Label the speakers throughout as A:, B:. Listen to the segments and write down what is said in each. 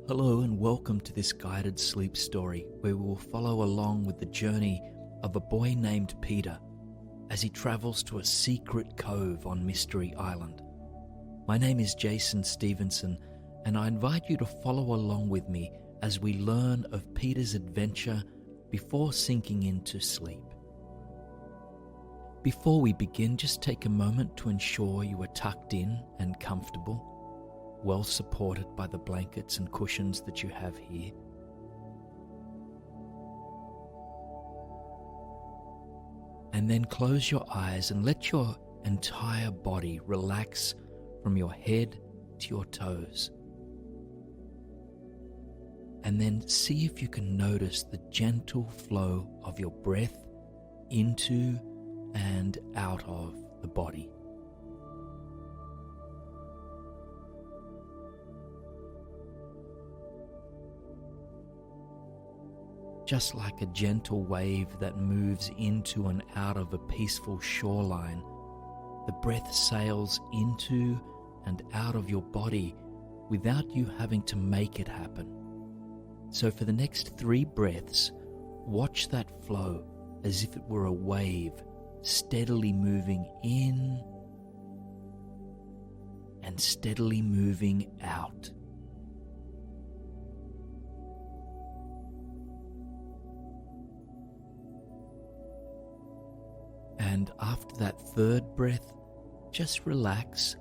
A: Hello and welcome to this guided sleep story where we will follow along with the journey of a boy named Peter as he travels to a secret cove on Mystery Island. My name is Jason Stevenson and I invite you to follow along with me as we learn of Peter's adventure before sinking into sleep. Before we begin, just take a moment to ensure you are tucked in and comfortable, well supported by the blankets and cushions that you have here. And then close your eyes and let your entire body relax from your head to your toes. And then see if you can notice the gentle flow of your breath into and out of the body. Just like a gentle wave that moves into and out of a peaceful shoreline, the breath sails into and out of your body without you having to make it happen. So for the next 3 breaths, watch that flow as if it were a wave steadily moving in and steadily moving out. And after that 3rd breath, just relax.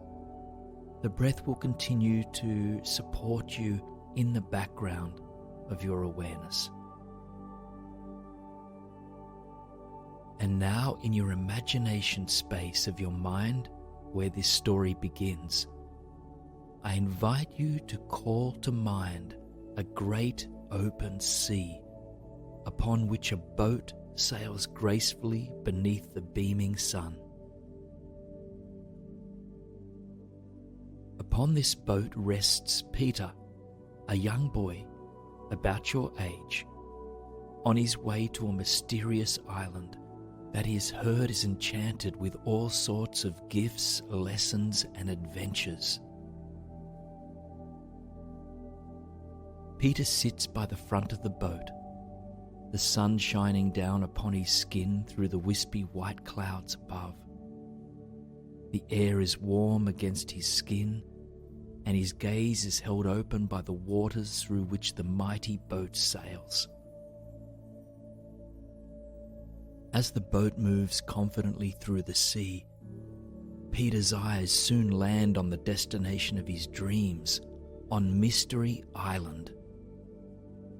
A: The breath will continue to support you in the background of your awareness. And now in your imagination space of your mind, where this story begins, I invite you to call to mind a great open sea upon which a boat sails gracefully beneath the beaming sun. Upon this boat rests Peter, a young boy about your age, on his way to a mysterious island that he has heard is enchanted with all sorts of gifts, lessons, and adventures. Peter sits by the front of the boat, the sun shining down upon his skin through the wispy white clouds above. The air is warm against his skin, and his gaze is held open by the waters through which the mighty boat sails. As the boat moves confidently through the sea, Peter's eyes soon land on the destination of his dreams, on Mystery Island.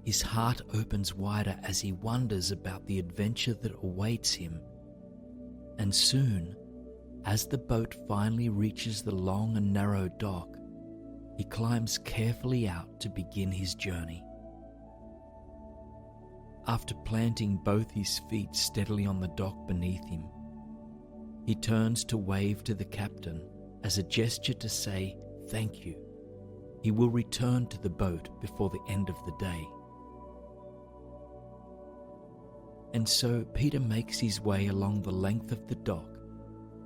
A: His heart opens wider as he wonders about the adventure that awaits him. And soon, as the boat finally reaches the long and narrow dock, he climbs carefully out to begin his journey. After planting both his feet steadily on the dock beneath him, he turns to wave to the captain as a gesture to say thank you. He will return to the boat before the end of the day. And so Peter makes his way along the length of the dock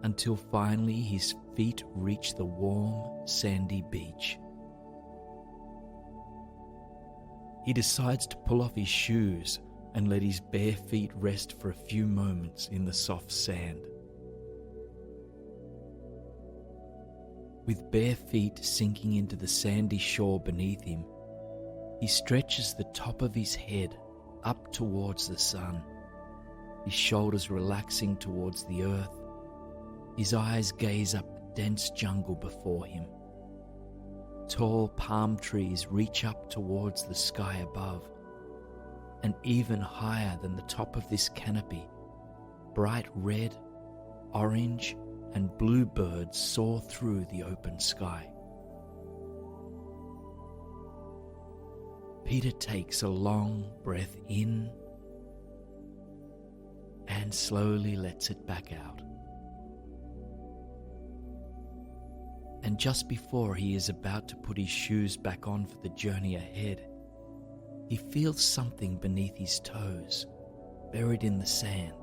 A: until finally his feet reach the warm, sandy beach. He decides to pull off his shoes and let his bare feet rest for a few moments in the soft sand. With bare feet sinking into the sandy shore beneath him, he stretches the top of his head up towards the sun, his shoulders relaxing towards the earth. His eyes gaze up the dense jungle before him. Tall palm trees reach up towards the sky above, and even higher than the top of this canopy, bright red, orange, and blue birds soar through the open sky. Peter takes a long breath in and slowly lets it back out. And just before he is about to put his shoes back on for the journey ahead, he feels something beneath his toes, buried in the sand.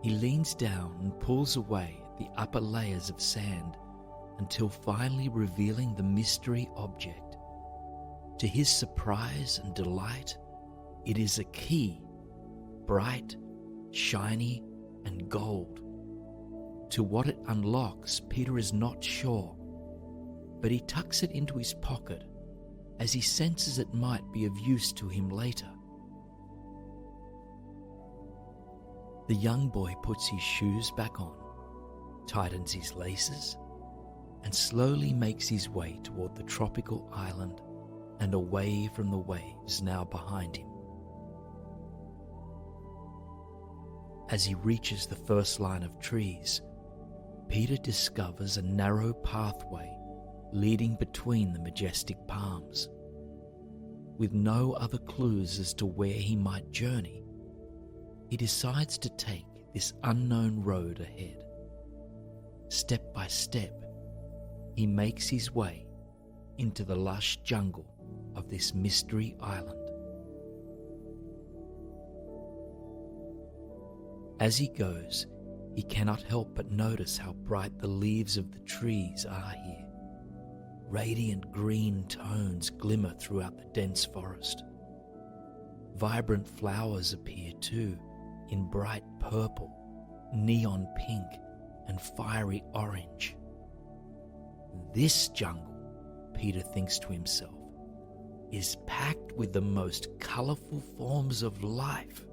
A: He leans down and pulls away at the upper layers of sand until finally revealing the mystery object. To his surprise and delight, it is a key, bright, shiny, and gold. To what it unlocks, Peter is not sure, but he tucks it into his pocket as he senses it might be of use to him later. The young boy puts his shoes back on, tightens his laces, and slowly makes his way toward the tropical island and away from the waves now behind him. As he reaches the first line of trees, Peter discovers a narrow pathway leading between the majestic palms. With no other clues as to where he might journey, he decides to take this unknown road ahead. Step by step, he makes his way into the lush jungle of this mystery island. As he goes, he cannot help but notice how bright the leaves of the trees are here. Radiant green tones glimmer throughout the dense forest. Vibrant flowers appear too, in bright purple, neon pink, and fiery orange. This jungle, Peter thinks to himself, is packed with the most colourful forms of life.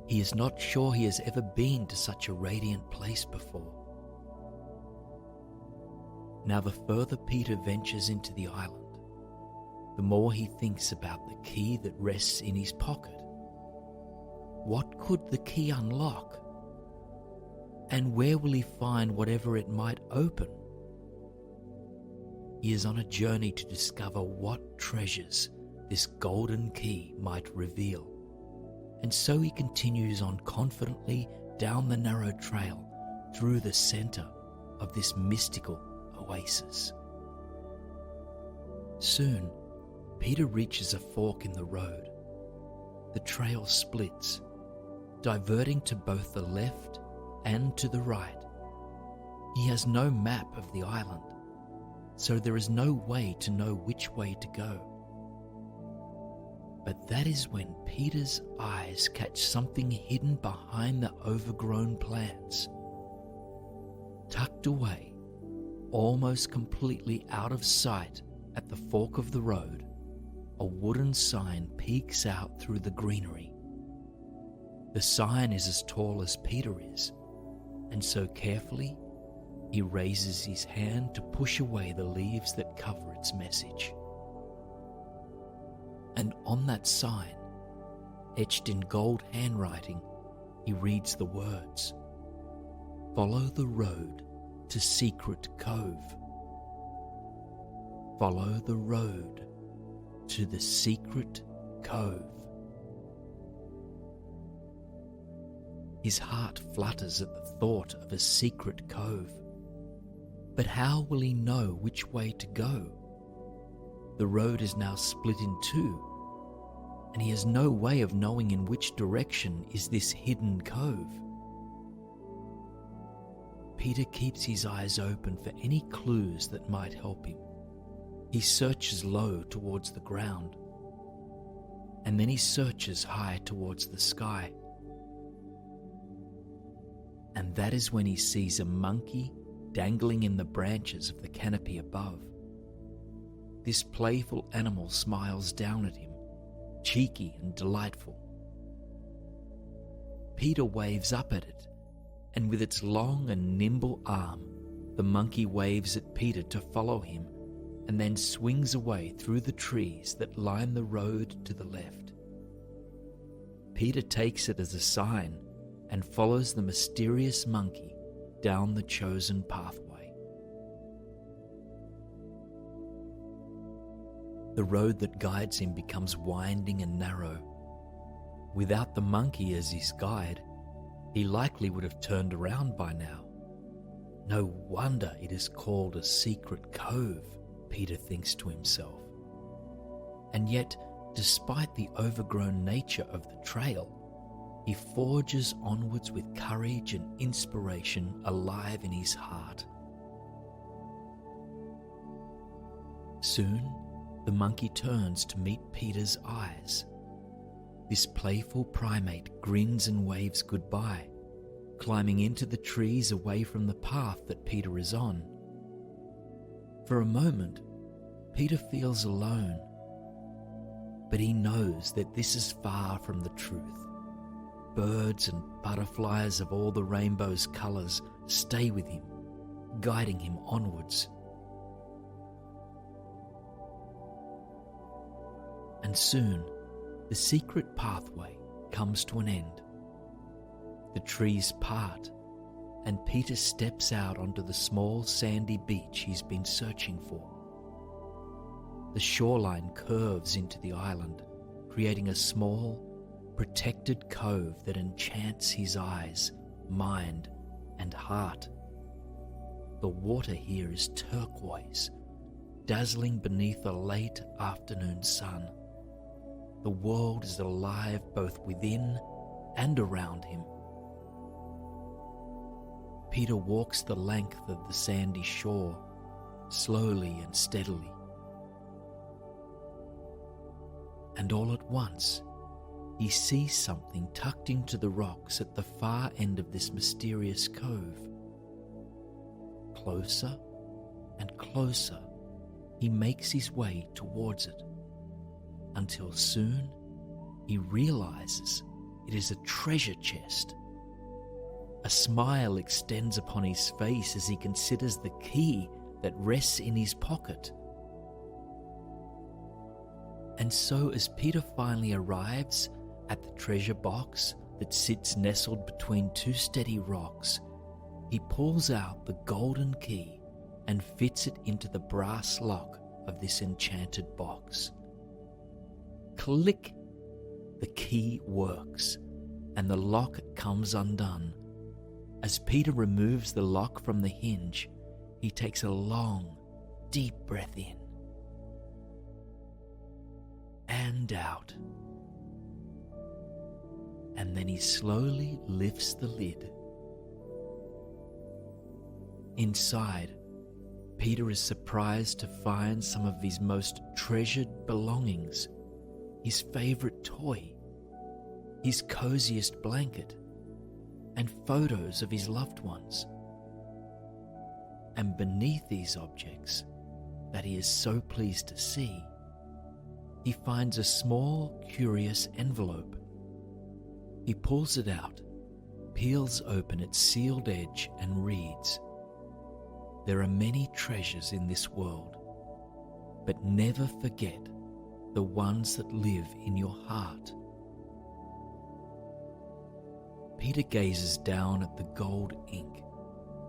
A: He is not sure he has ever been to such a radiant place before. Now, the further Peter ventures into the island, the more he thinks about the key that rests in his pocket. What could the key unlock? And where will he find whatever it might open? He is on a journey to discover what treasures this golden key might reveal. And so he continues on confidently down the narrow trail through the center of this mystical oasis. Soon, Peter reaches a fork in the road. The trail splits, diverting to both the left and to the right. He has no map of the island, so there is no way to know which way to go. But that is when Peter's eyes catch something hidden behind the overgrown plants. Tucked away, almost completely out of sight at the fork of the road, a wooden sign peeks out through the greenery. The sign is as tall as Peter is, and so carefully, he raises his hand to push away the leaves that cover its message. And on that sign, etched in gold handwriting, he reads the words, "Follow the road to Secret Cove. Follow the road to the Secret Cove." His heart flutters at the thought of a secret cove. But how will he know which way to go? The road is now split in two, and he has no way of knowing in which direction is this hidden cove. Peter keeps his eyes open for any clues that might help him. He searches low towards the ground, and then he searches high towards the sky. And that is when he sees a monkey dangling in the branches of the canopy above. This playful animal smiles down at him, cheeky and delightful. Peter waves up at it, and with its long and nimble arm, the monkey waves at Peter to follow him, and then swings away through the trees that line the road to the left. Peter takes it as a sign and follows the mysterious monkey down the chosen pathway. The road that guides him becomes winding and narrow. Without the monkey as his guide, he likely would have turned around by now. No wonder it is called a secret cove, Peter thinks to himself. And yet, despite the overgrown nature of the trail, he forges onwards with courage and inspiration alive in his heart. Soon, the monkey turns to meet Peter's eyes. This playful primate grins and waves goodbye, climbing into the trees away from the path that Peter is on. For a moment, Peter feels alone, but he knows that this is far from the truth. Birds and butterflies of all the rainbow's colours stay with him, guiding him onwards. And soon, the secret pathway comes to an end. The trees part, and Peter steps out onto the small sandy beach he's been searching for. The shoreline curves into the island, creating a small, protected cove that enchants his eyes, mind, and heart. The water here is turquoise, dazzling beneath a late afternoon sun. The world is alive both within and around him. Peter walks the length of the sandy shore, slowly and steadily. And all at once, he sees something tucked into the rocks at the far end of this mysterious cove. Closer and closer, he makes his way towards it, until soon he realizes it is a treasure chest. A smile extends upon his face as he considers the key that rests in his pocket. And so as Peter finally arrives at the treasure box that sits nestled between two steady rocks, he pulls out the golden key and fits it into the brass lock of this enchanted box. Click! The key works, and the lock comes undone. As Peter removes the lock from the hinge, he takes a long, deep breath in and out. And then he slowly lifts the lid. Inside, Peter is surprised to find some of his most treasured belongings, his favorite toy, his coziest blanket, and photos of his loved ones. And beneath these objects that he is so pleased to see, he finds a small, curious envelope. He pulls it out, peels open its sealed edge, and reads, "There are many treasures in this world, but never forget the ones that live in your heart." Peter gazes down at the gold ink,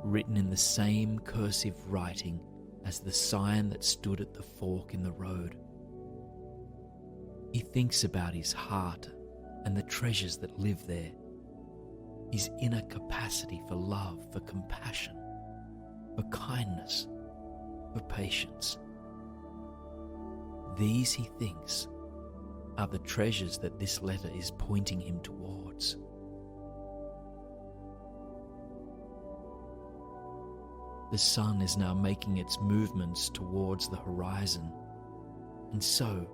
A: written in the same cursive writing as the sign that stood at the fork in the road. He thinks about his heart and the treasures that live there, his inner capacity for love, for compassion, for kindness, for patience. These, he thinks, are the treasures that this letter is pointing him towards. The sun is now making its movements towards the horizon, and so,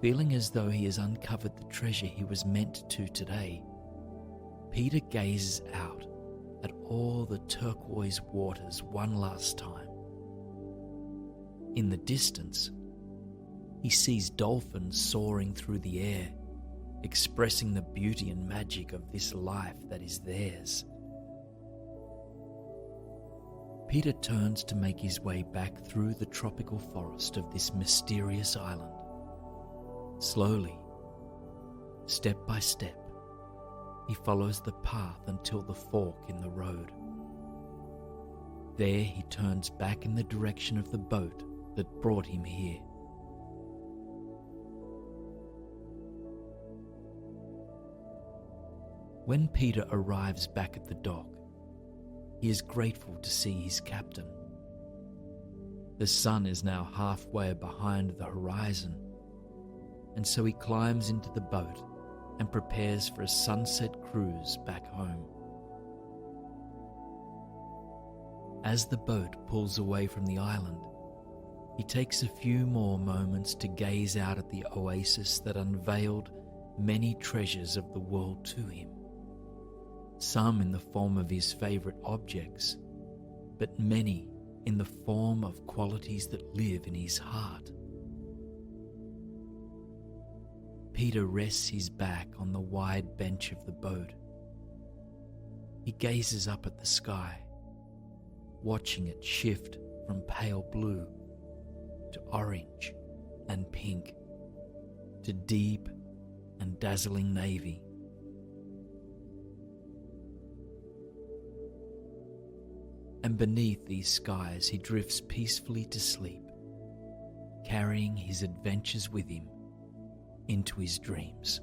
A: feeling as though he has uncovered the treasure he was meant to today, Peter gazes out at all the turquoise waters one last time. In the distance, he sees dolphins soaring through the air, expressing the beauty and magic of this life that is theirs. Peter turns to make his way back through the tropical forest of this mysterious island. Slowly, step by step, he follows the path until the fork in the road. There he turns back in the direction of the boat that brought him here. When Peter arrives back at the dock, he is grateful to see his captain. The sun is now halfway behind the horizon, and so he climbs into the boat and prepares for a sunset cruise back home. As the boat pulls away from the island, He takes a few more moments to gaze out at the oasis that unveiled many treasures of the world to him, some in the form of his favourite objects, but many in the form of qualities that live in his heart. Peter rests his back on the wide bench of the boat. He gazes up at the sky, watching it shift from pale blue to orange and pink to deep and dazzling navy. And beneath these skies he drifts peacefully to sleep, carrying his adventures with him into his dreams.